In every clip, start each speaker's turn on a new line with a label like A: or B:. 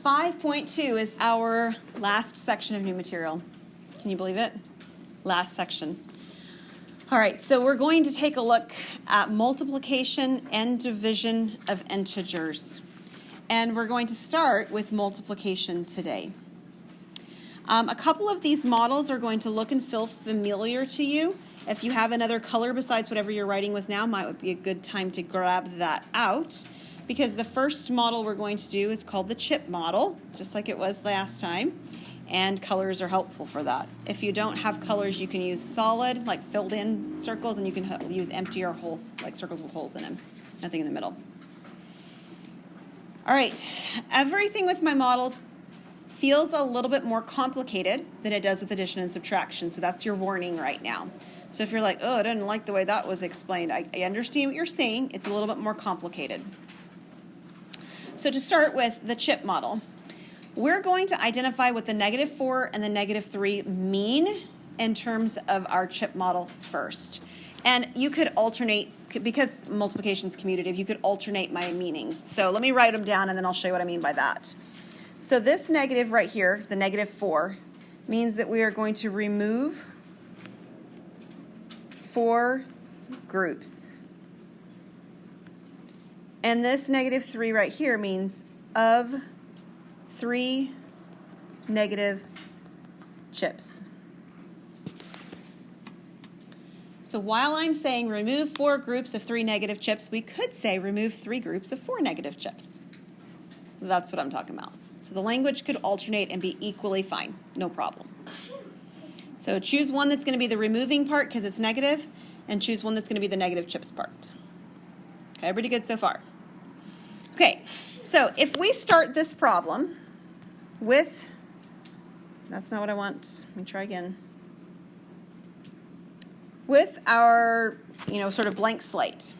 A: 5.2 is our last section of new material. Can you believe it? Last section. All right, so we're going to take a look at multiplication and division of integers. And we're going to start with multiplication today. A couple of these models are going to look and feel familiar to you. If you have another color besides whatever you're writing with now, might be a good time to grab that out, because the first model we're going to do is called the chip model, just like it was last time, and colors are helpful for that. If you don't have colors, you can use solid, like filled in circles, and you can use empty or holes, like circles with holes in them, nothing in the middle. All right, everything with my models feels a little bit more complicated than it does with addition and subtraction, so that's your warning right now. So if you're like, oh, I didn't like the way that was explained, I understand what you're saying. It's a little bit more complicated. So to start with the chip model, we're going to identify what the -4 and the -3 mean in terms of our chip model first. And you could alternate, because multiplication is commutative, you could alternate my meanings. So let me write them down and then I'll show you what I mean by that. So this negative right here, the -4, means that we are going to remove 4 groups. And this -3 right here means of 3 negative chips. So while I'm saying remove 4 groups of 3 negative chips, we could say remove 3 groups of 4 negative chips. That's what I'm talking about. So the language could alternate and be equally fine, no problem. So choose one that's going to be the removing part because it's negative, and choose one that's going to be the negative chips part. Okay, pretty good so far. Okay, so if we start this problem with, that's not what I want, let me try again. With our, sort of blank slate.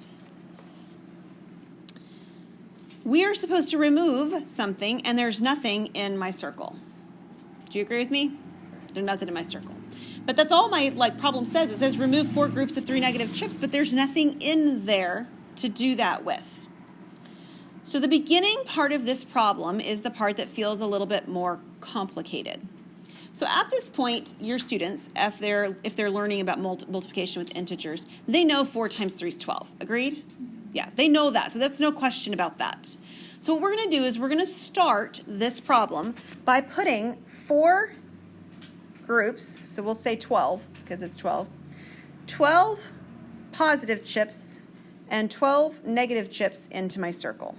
A: We are supposed to remove something, and there's nothing in my circle. Do you agree with me? There's nothing in my circle. But that's all my problem says. It says remove 4 groups of 3 negative chips, but there's nothing in there to do that with. So the beginning part of this problem is the part that feels a little bit more complicated. So at this point, your students, if they're learning about multiplication with integers, they know 4 times 3 is 12. Agreed? Yeah, they know that, so that's no question about that. So what we're going to do is we're going to start this problem by putting 4 groups, so we'll say 12 because it's 12, 12 positive chips and 12 negative chips into my circle.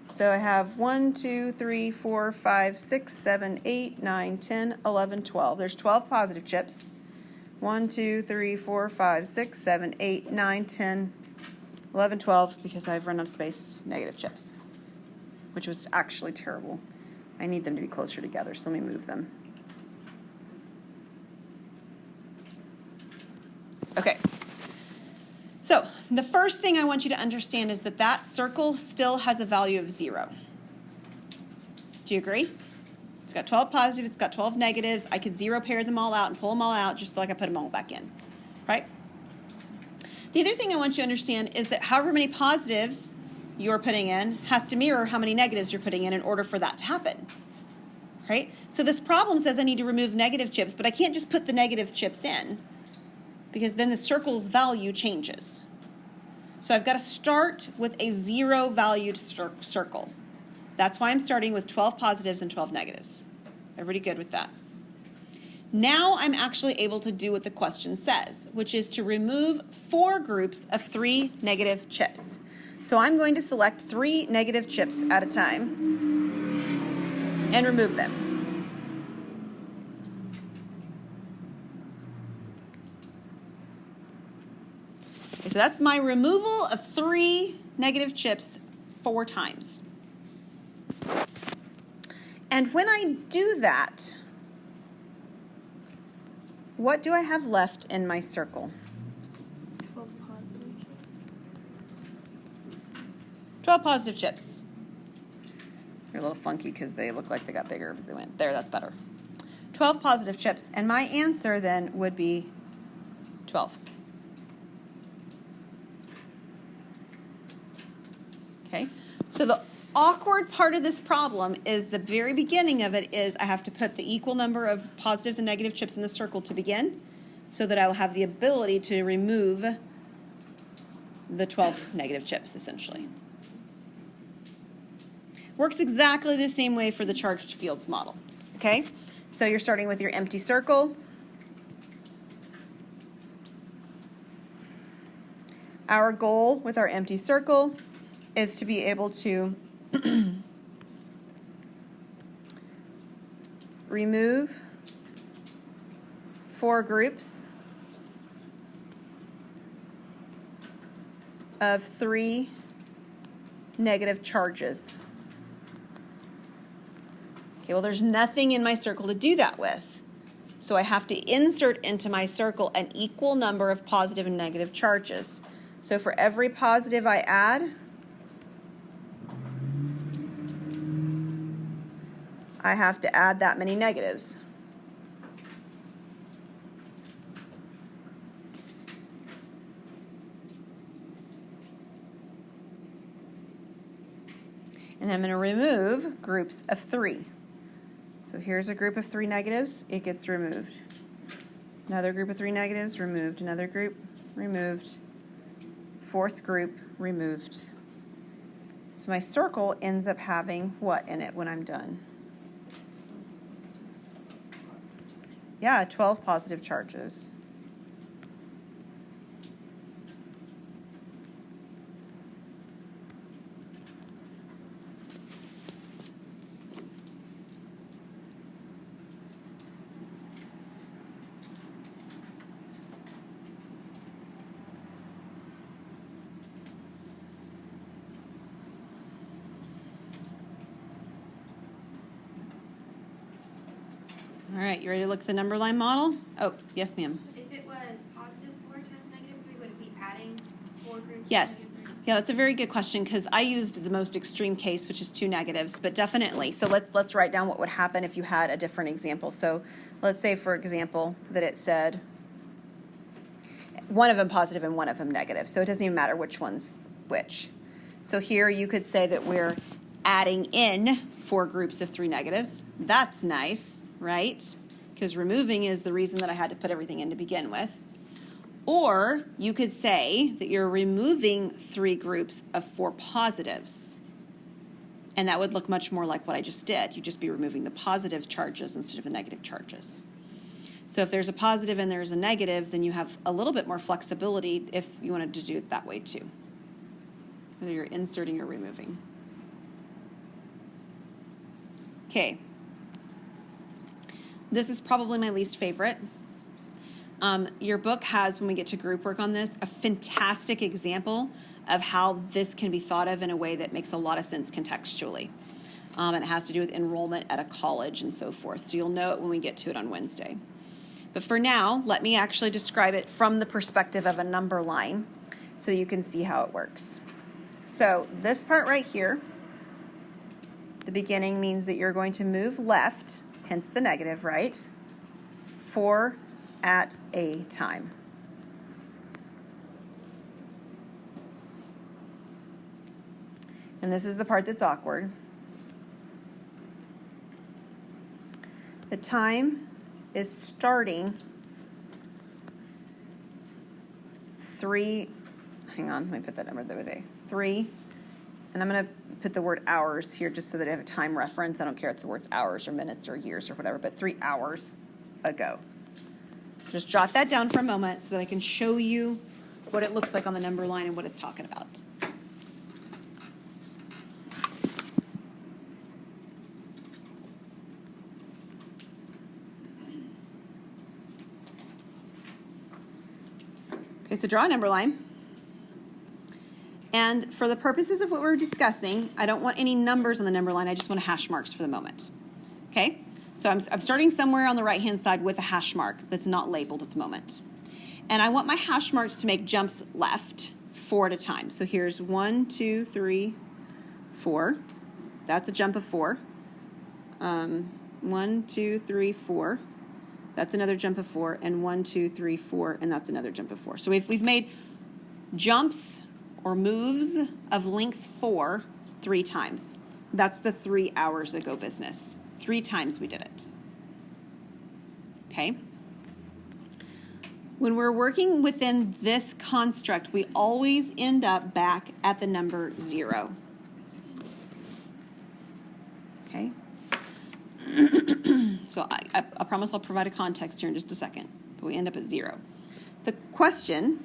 A: So I have 1, 2, 3, 4, 5, 6, 7, 8, 9, 10, 11, 12. There's 12 positive chips. 1, 2, 3, 4, 5, 6, 7, 8, 9, 10, 11, 12, because I've run out of space, negative chips, which was actually terrible. I need them to be closer together, so let me move them. Okay. So the first thing I want you to understand is that that circle still has a value of 0. Do you agree? It's got 12 positives, it's got 12 negatives. I could 0 pair them all out and pull them all out just like I put them all back in, right? The other thing I want you to understand is that however many positives you're putting in has to mirror how many negatives you're putting in order for that to happen, right? So this problem says I need to remove negative chips, but I can't just put the negative chips in, because then the circle's value changes. So I've got to start with a 0 valued circle. That's why I'm starting with 12 positives and 12 negatives. Everybody good with that? Now I'm actually able to do what the question says, which is to remove 4 groups of 3 negative chips. So I'm going to select 3 negative chips at a time and remove them. So that's my removal of 3 negative chips 4 times. And when I do that, what do I have left in my circle?
B: 12 positive chips.
A: 12 positive chips. They're a little funky because they look like they got bigger as they went. There, that's better. 12 positive chips. And my answer then would be 12. Okay, so awkward part of this problem is the very beginning of it is I have to put the equal number of positives and negative chips in the circle to begin so that I will have the ability to remove the 12 negative chips, essentially. Works exactly the same way for the charged fields model, okay? So you're starting with your empty circle. Our goal with our empty circle is to be able to remove 4 groups of 3 negative charges. Okay, well, there's nothing in my circle to do that with. So I have to insert into my circle an equal number of positive and negative charges. So for every positive I add, I have to add that many negatives. And then I'm going to remove groups of 3. So here's a group of 3 negatives, it gets removed. Another group of 3 negatives, removed. Another group, removed. 4th group, removed. So my circle ends up having what in it when I'm done? Yeah, 12 positive charges. All right, you ready to look at the number line model? Oh, yes, ma'am.
B: If it was positive 4 times negative 3, would it be adding 4 groups?
A: Yes. Yeah, that's a very good question because I used the most extreme case, which is 2 negatives, but definitely. So let's write down what would happen if you had a different example. So let's say, for example, that it said one of them positive and one of them negative. So it doesn't even matter which one's which. So here you could say that we're adding in 4 groups of 3 negatives. That's nice, right? Because removing is the reason that I had to put everything in to begin with. Or you could say that you're removing 3 groups of 4 positives. And that would look much more like what I just did. You'd just be removing the positive charges instead of the negative charges. So if there's a positive and there's a negative, then you have a little bit more flexibility if you wanted to do it that way too. Whether you're inserting or removing. Okay. This is probably my least favorite. Your book has, when we get to group work on this, a fantastic example of how this can be thought of in a way that makes a lot of sense contextually. And it has to do with enrollment at a college and so forth. So you'll know it when we get to it on Wednesday. But for now, let me actually describe it from the perspective of a number line so you can see how it works. So this part right here, the beginning means that you're going to move left, hence the negative, right? 4 at a time. And this is the part that's awkward. The time is starting 3, hang on, let me put that number the other way, 3, and I'm going to put the word hours here just so that I have a time reference. I don't care if the word's hours or minutes or years or whatever, but 3 hours ago. So just jot that down for a moment so that I can show you what it looks like on the number line and what it's talking about. Okay, so draw a number line. And for the purposes of what we're discussing, I don't want any numbers on the number line. I just want hash marks for the moment. Okay? So I'm starting somewhere on the right-hand side with a hash mark that's not labeled at the moment. And I want my hash marks to make jumps left 4 at a time. So here's 1, 2, 3, 4. That's a jump of 4. 1, 2, 3, 4. That's another jump of 4. And 1, 2, 3, 4. And that's another jump of 4. So we've made jumps or moves of length 4 3 times. That's the 3 hours ago business. 3 times we did it. Okay? When we're working within this construct, we always end up back at the number 0. Okay? So I promise I'll provide a context here in just a second, but we end up at 0. The question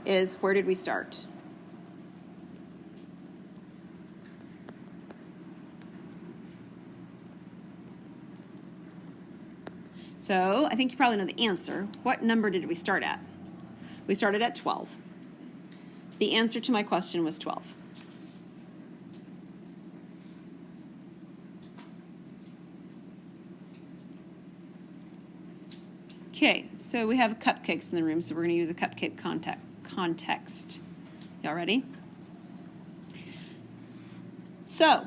A: is, where did we start? So I think you probably know the answer. What number did we start at? We started at 12. The answer to my question was 12. Okay, so we have cupcakes in the room, so we're going to use a cupcake context. Y'all ready? So,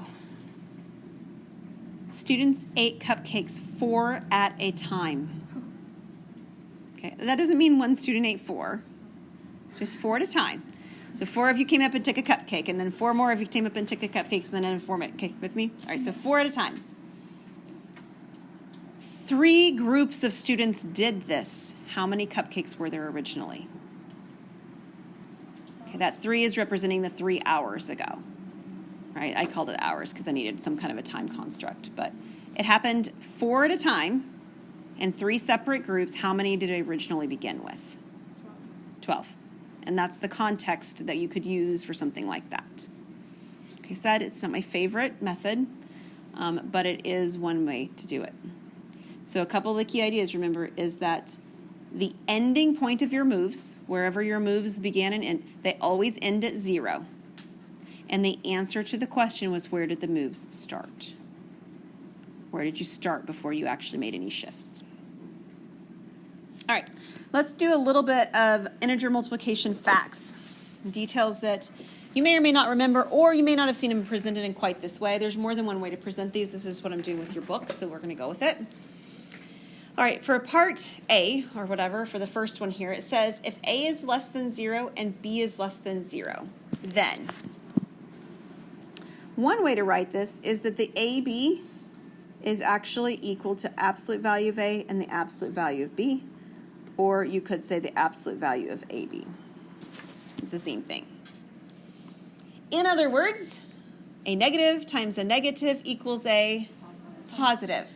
A: students ate cupcakes 4 at a time. Okay, that doesn't mean one student ate 4, just 4 at a time. So 4 of you came up and took a cupcake, and then 4 more of you came up and took a cupcake, and then 4 more. Okay, with me? All right, so 4 at a time. 3 groups of students did this. How many cupcakes were there originally? Okay, that 3 is representing the 3 hours ago. Right? I called it hours because I needed some kind of a time construct. But it happened 4 at a time in 3 separate groups. How many did it originally begin with? 12. And that's the context that you could use for something like that. Like I said, it's not my favorite method, but it is one way to do it. So a couple of the key ideas, remember, is that the ending point of your moves, wherever your moves began and end, they always end at 0. And the answer to the question was, where did the moves start? Where did you start before you actually made any shifts? All right, let's do a little bit of integer multiplication facts, details that you may or may not remember, or you may not have seen them presented in quite this way. There's more than one way to present these. This is what I'm doing with your book, so we're going to go with it. All right, for part A, or whatever, for the first one here, it says, if A is less than 0 and B is less than 0, then one way to write this is that the AB is actually equal to absolute value of A and the absolute value of B, or you could say the absolute value of AB. It's the same thing. In other words, a negative times a negative equals a positive.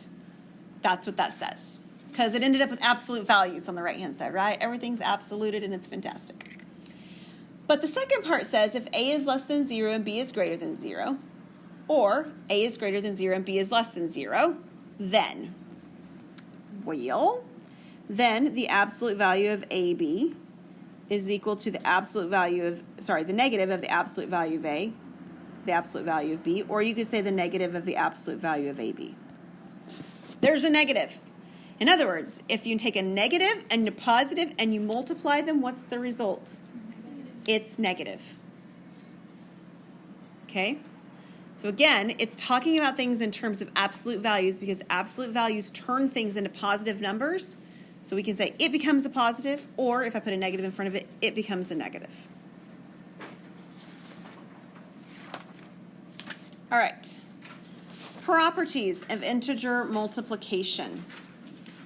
A: That's what that says, because it ended up with absolute values on the right-hand side, right? Everything's absoluted and it's fantastic. But the second part says if A is less than 0 and B is greater than 0, or A is greater than 0 and B is less than 0, then, well, then the absolute value of AB is equal to the absolute value of, the negative of the absolute value of A, the absolute value of B, or you could say the negative of the absolute value of AB. There's a negative. In other words, if you take a negative and a positive and you multiply them, what's the result? It's negative. Okay? So again, it's talking about things in terms of absolute values because absolute values turn things into positive numbers. So we can say it becomes a positive, or if I put a negative in front of it, it becomes a negative. All right. Properties of integer multiplication.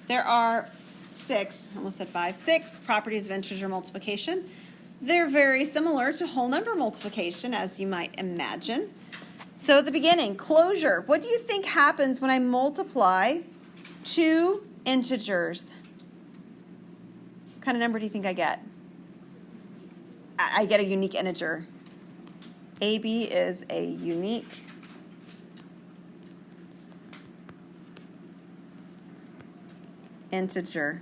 A: There are 6 properties of integer multiplication. They're very similar to whole number multiplication, as you might imagine. So at the beginning, closure. What do you think happens when I multiply 2 integers? What kind of number do you think I get? I get a unique integer. AB is a unique integer.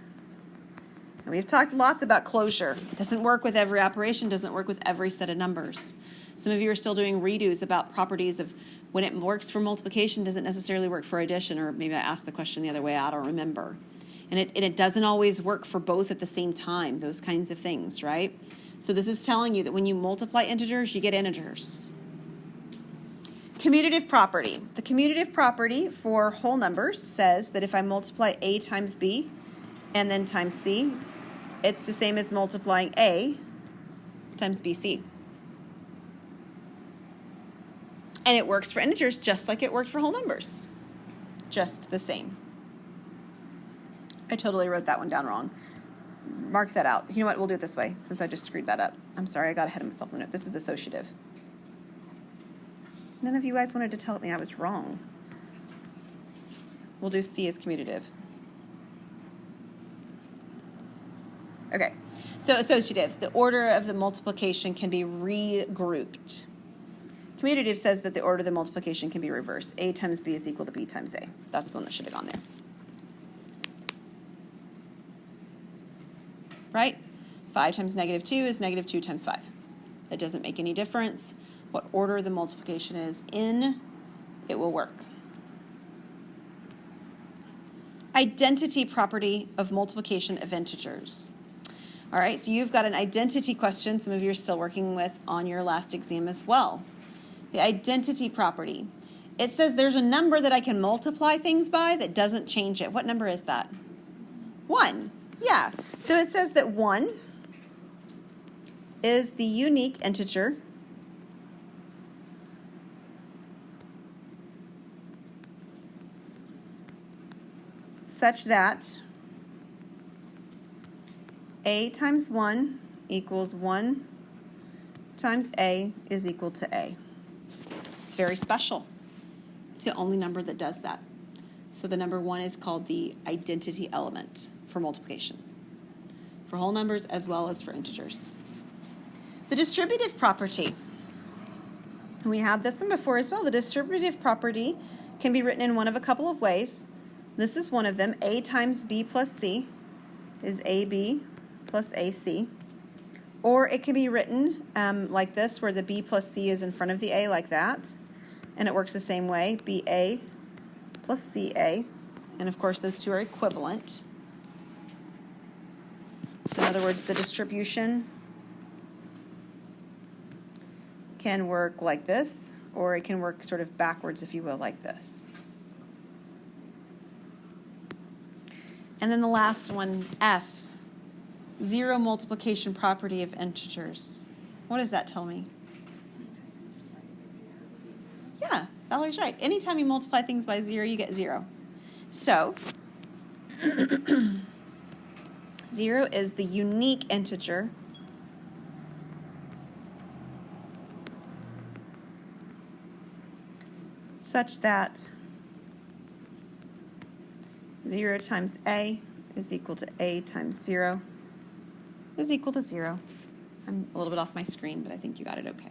A: And we've talked lots about closure. It doesn't work with every operation, doesn't work with every set of numbers. Some of you are still doing redos about properties of when it works for multiplication, doesn't necessarily work for addition, or maybe I asked the question the other way, I don't remember. And it doesn't always work for both at the same time, those kinds of things, right? So this is telling you that when you multiply integers, you get integers. Commutative property. The commutative property for whole numbers says that if I multiply A times B and then times C, it's the same as multiplying A times BC. And it works for integers just like it worked for whole numbers. Just the same. I totally wrote that one down wrong. Mark that out. You know what? We'll do it this way since I just screwed that up. I'm sorry, I got ahead of myself a minute. This is associative. None of you guys wanted to tell me I was wrong. We'll do C as commutative. Okay, so associative, the order of the multiplication can be regrouped. Commutative says that the order of the multiplication can be reversed. A times B is equal to B times A. That's the one that should have gone there. Right? 5 times negative 2 is negative 2 times 5. It doesn't make any difference what order the multiplication is in, it will work. Identity property of multiplication of integers. All right, so you've got an identity question some of you are still working with on your last exam as well. The identity property. It says there's a number that I can multiply things by that doesn't change it. What number is that? 1. Yeah, so it says that 1 is the unique integer such that A times 1 equals 1 times A is equal to A. It's very special. It's the only number that does that. So the number 1 is called the identity element for multiplication, for whole numbers as well as for integers. The distributive property. We had this one before as well. The distributive property can be written in one of a couple of ways. This is one of them. A times B plus C is AB plus AC. Or it can be written like this, where the B plus C is in front of the A like that. And it works the same way, BA plus CA. And of course, those two are equivalent. So in other words, the distribution can work like this, or it can work sort of backwards, if you will, like this. And then the last one, F, zero multiplication property of integers. What does that tell me? Yeah, Valerie's right. Anytime you multiply things by 0, you get 0. So, 0 is the unique integer such that 0 times A is equal to A times 0 is equal to 0. I'm a little bit off my screen, but I think you got it okay.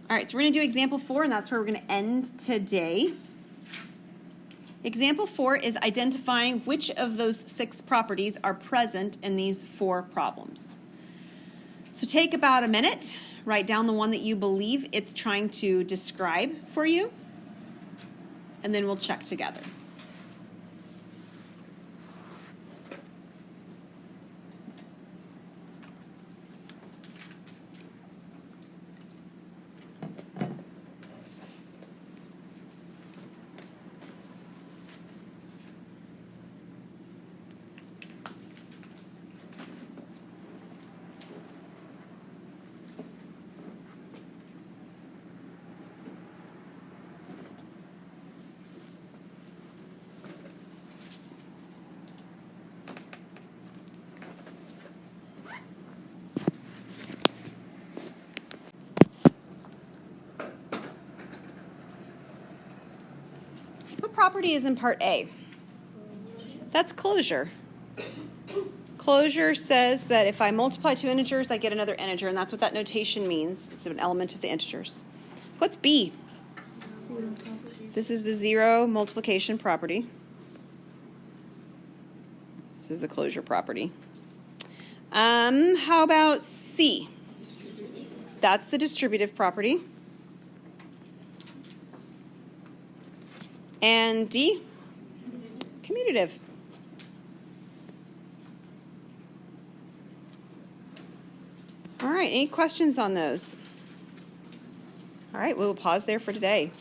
A: All right, so we're going to do example 4, and that's where we're going to end today. Example 4 is identifying which of those 6 properties are present in these 4 problems. So take about a minute, write down the one that you believe it's trying to describe for you, and then we'll check together. What property is in part A? That's closure. Closure says that if I multiply 2 integers, I get another integer, and that's what that notation means. It's an element of the integers. What's B? This is the 0 multiplication property. This is the closure property. How about C? That's the distributive property. And D? Commutative. All right, any questions on those? All right, we will pause there for today.